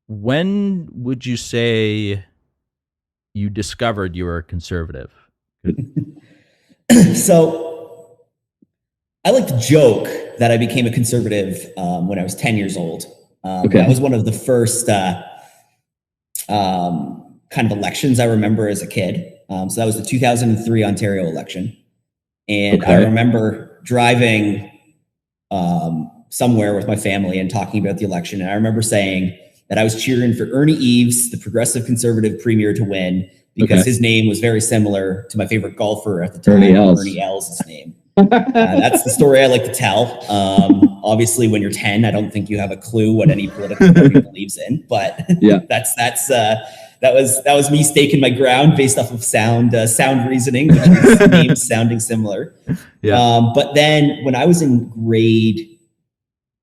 When would you say you discovered you were a conservative? So I like to joke that I became a conservative when I was 10 years old. That was one of the first kind of elections I remember as a kid. So that was the 2003 Ontario election. And I remember driving somewhere with my family and talking about the election. And I remember saying that I was cheering for Ernie Eves, the progressive conservative premier, to win because his name was very similar to my favorite golfer at the time, Ernie Els' name. That's the story I like to tell. Obviously, when you're 10, I don't think you have a clue what any political party believes in. But that was me staking my ground based off of sound reasoning, which is names sounding similar. But then when I was in grade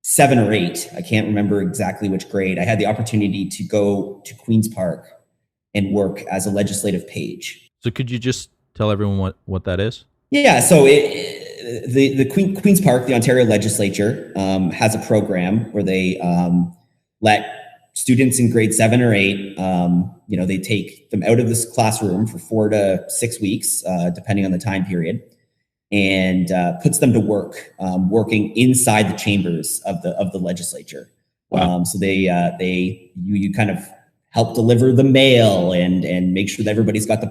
7 or 8, I can't remember exactly which grade, I had the opportunity to go to Queen's Park and work as a legislative page. So could you just tell everyone what that is? Yeah, so the Queen's Park, the Ontario legislature, has a program where they let students in grade 7 or 8, they take them out of this classroom for 4 to 6 weeks, depending on the time period, and puts them to work, working inside the chambers of the legislature. Wow. So you kind of help deliver the mail and make sure that everybody's got the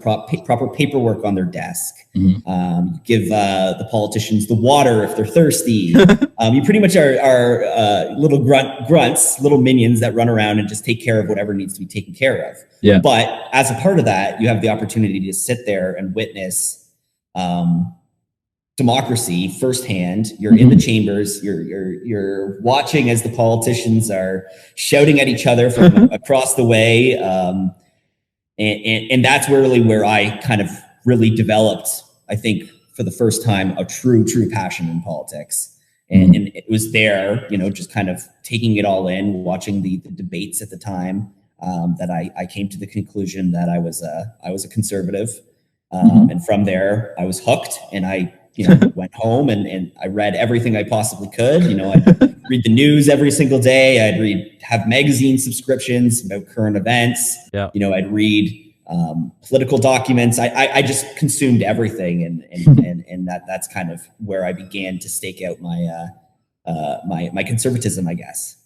proper paperwork on their desk. Give the politicians the water if they're thirsty. You pretty much are little grunts, little minions that run around and just take care of whatever needs to be taken care of. Yeah. But as a part of that, you have the opportunity to sit there and witness democracy firsthand. You're in the chambers. You're watching as the politicians are shouting at each other from across the way, and that's really where I kind of really developed, I think, for the first time, a true passion in politics. And it was there, just kind of taking it all in, watching the debates at the time, that I came to the conclusion that I was a conservative, and from there I was hooked, and I went home and I read everything I possibly could. I'd read the news every single day. I'd have magazine subscriptions about current events. Yeah. I'd read political documents. I just consumed everything, and that's kind of where I began to stake out my conservatism, I guess.